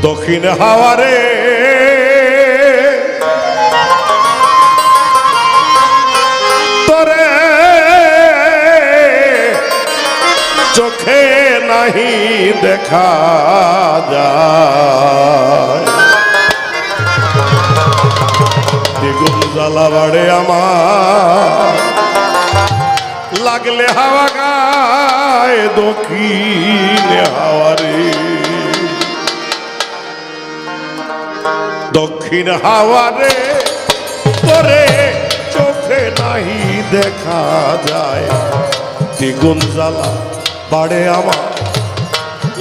দক্ষিণ হাওয়ারে তোরে চোখে নাহি দেখা যায়, দ্বিগুণ জ্বালা বাড়ে আমার লাগলে হাওয়া গায় দক্ষিণ হাওয়ারে। দক্ষিণ হাওয়ারে তোরে চোখে নাহি দেখা যায়, দ্বিগুণ জ্বালা বাড়ে আমার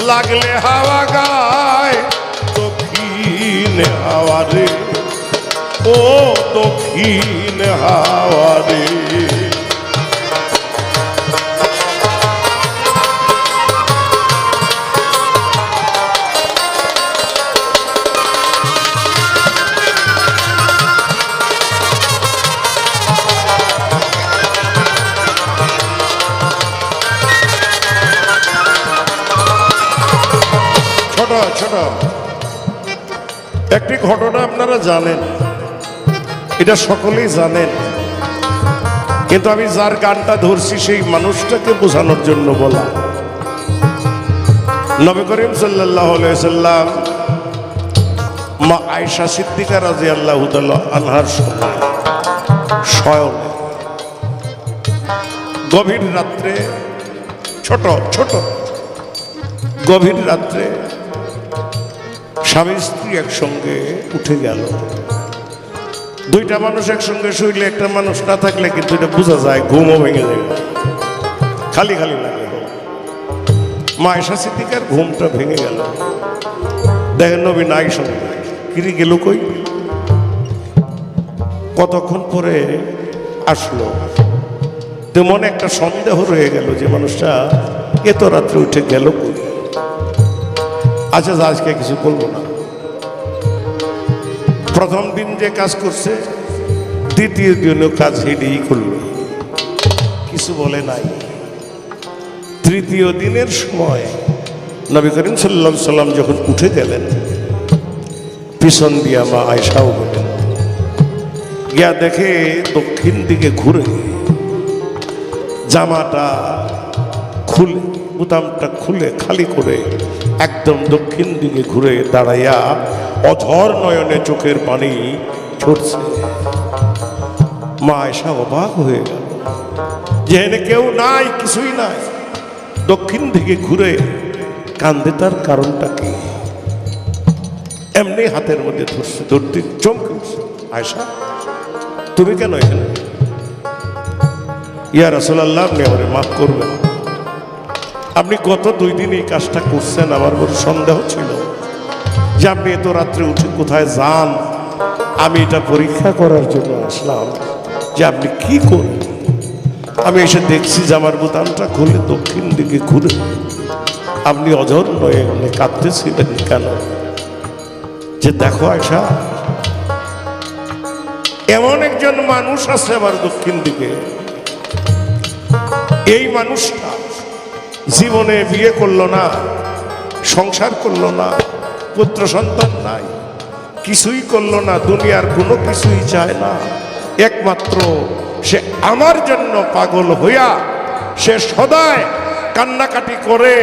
লাগলে হাওয়া গায় দক্ষিণ হাওয়ারে। ও দক্ষিণ হাওয়ারে ছোট একটি ঘটনা আপনারা জানেন, এটা সকলেই জানেন, কিন্তু আমি যার গানটা ধরছি সেই মানুষটাকে বোঝানোর জন্য বলা। নবী করিম সাল্লাল্লাহু আলাইহি সাল্লাম মা আয়েশা সিদ্দিকা রাদিয়াল্লাহু তাআলা আনহার শয়নে গভীর রাত্রে, ছোট গভীর রাত্রে স্বামী স্ত্রী একসঙ্গে উঠে গেল। দুইটা মানুষ একসঙ্গে শুইলে, একটা মানুষ না থাকলে কিন্তু এটা বোঝা যায়, ঘুমও ভেঙে যায়, খালি খালি লাগে। মা আয়েশা সিদ্দিকার ঘুমটা ভেঙে গেল, দেখেন নবী নাই সঙ্গে, কিরে গেল কই? কতক্ষণ পরে আসলো, তো মনে একটা সন্দেহ রয়ে গেল যে মানুষটা এত রাত্রে উঠে গেল কই। আচ্ছা, আজকে কিছু বলবো না, প্রথম দিন যে কাজ করছে দ্বিতীয় দিনও কাজ হেডেই করলো, কিছু বলে নাই। তৃতীয় দিনের সময় নবী করিম সাল্লাল্লাহু আলাইহি সাল্লাম যখন উঠে গেলেন, পিছন দিয়া মা আয়েশাও গেলেন, গিয়া দেখে দক্ষিণ দিকে ঘুরে জামাটা খুলে, বুতামটা খুলে খালি করে একদম দক্ষিণ দিকে ঘুরে দাঁড়াইয়া অঝর নয়নে চোখের পানি ঝরছে। মা আয়েশা অবাক হয়ে গেল, যেখানে কেউ নাই, কিছুই নাই, দক্ষিণ দিকে ঘুরে কান্দে, তার কারণটা কি? এমনি হাতের মধ্যে ধরছে, ধরতে চমকে উঠছে, আয়েশা তুমি কেন এখানে? ইয়া রাসূলুল্লাহ, আপনি আমারে মাফ করবেন, আপনি গত 2 দিন এই কাজটা করছেন, আমার বড় সন্দেহ ছিল যে আপনি এত রাত্রে উঠে কোথায় যান। আমি এটা পরীক্ষা করার জন্য আসলাম যে আপনি কি করেন। আমি এসে দেখছি জামার বোতামটা খুলে দক্ষিণ দিকে ঘুরে আপনি অঝর নয়ে কাঁদতেছিলেন কেন? যে দেখো আয়েশা, এমন একজন মানুষ আছে আমার দক্ষিণ দিকে, এই মানুষটা জীবনে বিয়ে করলো না, সংসার করলো না, পুত্র সন্তান নাই, কিছুই করলো না, দুনিয়ার কোনো কিছুই চায় না, একমাত্র সে আমার জন্য পাগল হইয়া সে সদায় কান্নাকাটি করে,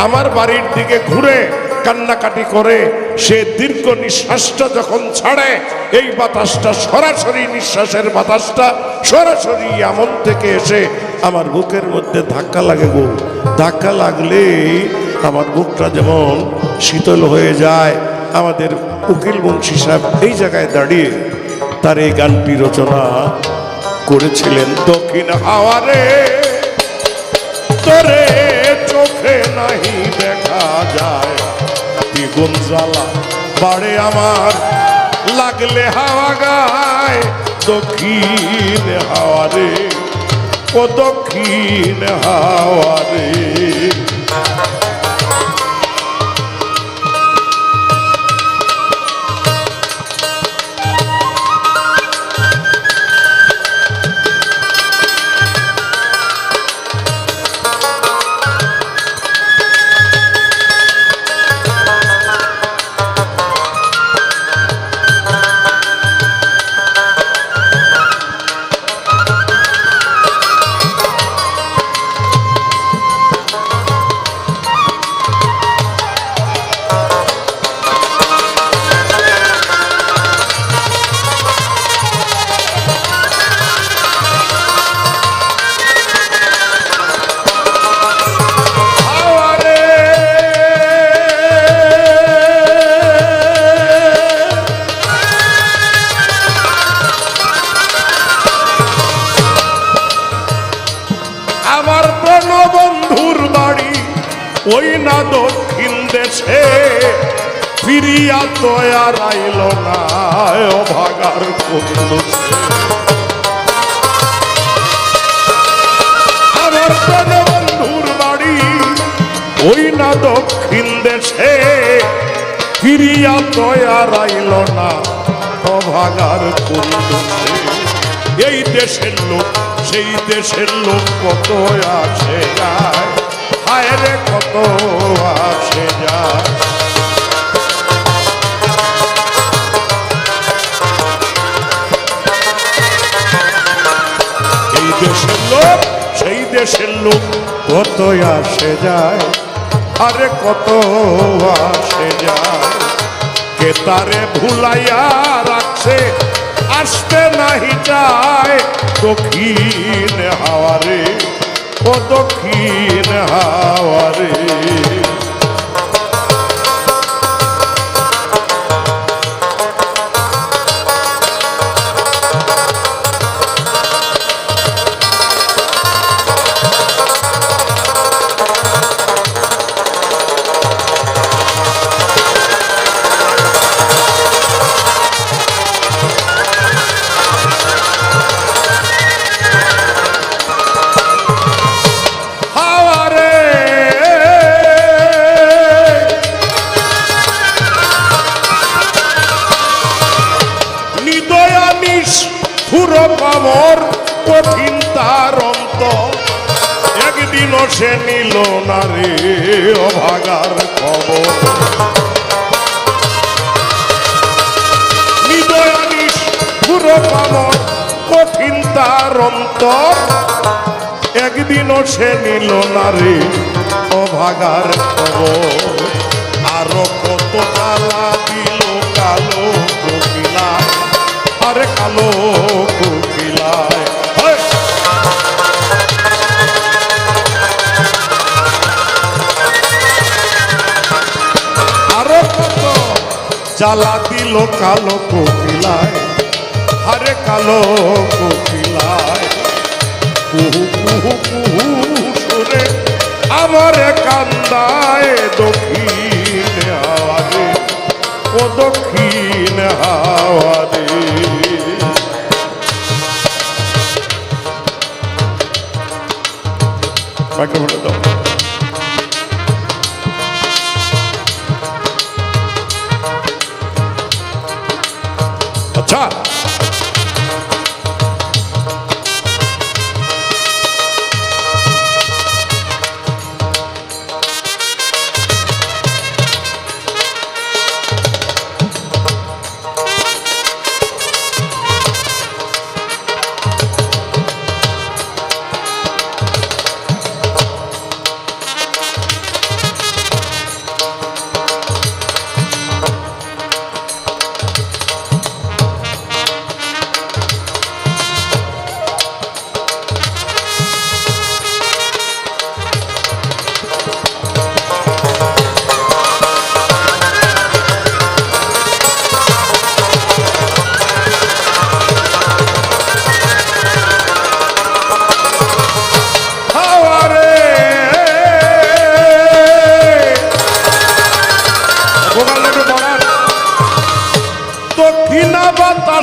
আমার বাড়ির দিকে ঘুরে কান্নাকাটি করে। সে দীর্ঘ নিঃশ্বাসটা যখন ছাড়ে, এই বাতাসটা সরাসরি, নিঃশ্বাসের বাতাসটা সরাসরি এমন থেকে এসে আমার বুকের মধ্যে ধাক্কা লাগে গো। ধাক্কা লাগলে আমার বুকটা যেমন শীতল হয়ে যায়। আমাদের উকিল মুন্সি সাহেব এই জায়গায় দাঁড়িয়ে তার এই গানটি রচনা করেছিলেন। দক্ষিণ হাওয়ারে তোরে চোখে নাহি দেখা যায়, দ্বিগুণ জ্বালা বাড়ে আমার লাগলে হাওয়া গায় দক্ষিণ হাওয়ারে। ও দক্ষিণ হাওয়ারে দেশে ফিরিয়া তো আর আইল না অভাগার কোন দোষে। আমার প্রাণ বন্ধুর বাড়ি ওই না দক্ষিণ দেশে ফিরিয়া তো আর আইল না অভাগার কোন দোষে। এই দেশের লোক সেই দেশের লোক কত আসে যায়, হায় রে কত আসে যায়। এই দেশের লোক সেই দেশের লোক কত আসে যায়, আরে কত আসে যায়। কে তারে ভুলাইয়া রাখছে আসতে নাহি যায় দক্ষিণ হাওয়ারে, ও দক্ষিণ হাওয়ারে। খবর কঠিন তার অন্ত, একদিনও সে নিল না রে অভাগার খবর। নিদয়ানিস পুরো খবর কঠিন তার অন্তর, একদিনও সে নিল না রে অভাগার খবর। আরো কত জ্বালা দিল কালো কোকিলায়, আরে কালো কোকিলায়। আরো কত জ্বালা দিল কালো কোকিলায়, আরে কালো কোকিলায়। কুহু কুহু কুহু সুরে আমার কান্দায় দক্ষিণ হাওয়ারে, ও দক্ষিণ হাওয়ারে। মাইক্রোফোনটা দাও। আচ্ছা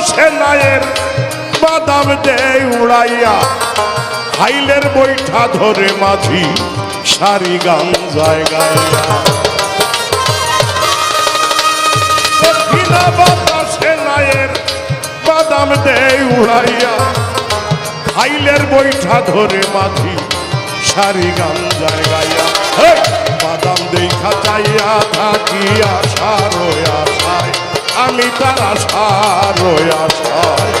সেনায়ের বাদাম দেয় উড়াইয়া, হাইলের বৈঠা ধরে মাঝি সারি গান জায়গায়। দক্ষিণা বাতাসে নায়ের বাদাম দেয় উড়াইয়া, হাইলের বৈঠা ধরে মাঝি সারি গান জায়গায়। বাদাম দেখা চাইয়া থাকি আশার আশায়, আমি তার আশার আশায়।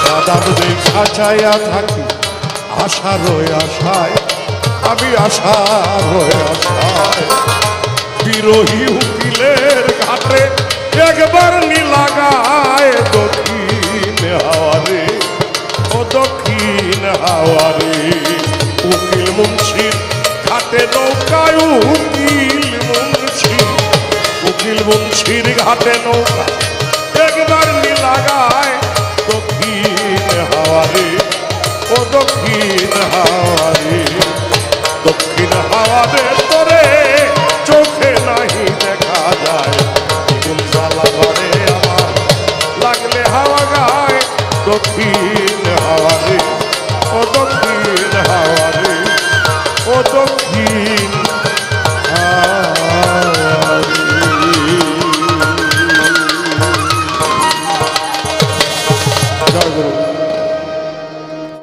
বাদাম দেখা চাইয়া থাকি আশার আশায়, আমি আশার আশায়। বিরোহী উকিলের ঘাটে একবার নীলাগায় দক্ষিণ হাওয়ারে, ও দক্ষিণ হাওয়ারে। উকিল মুন্সির ঘাটে নৌকায়, উকিল মুন্সির ঘাটে নৌকা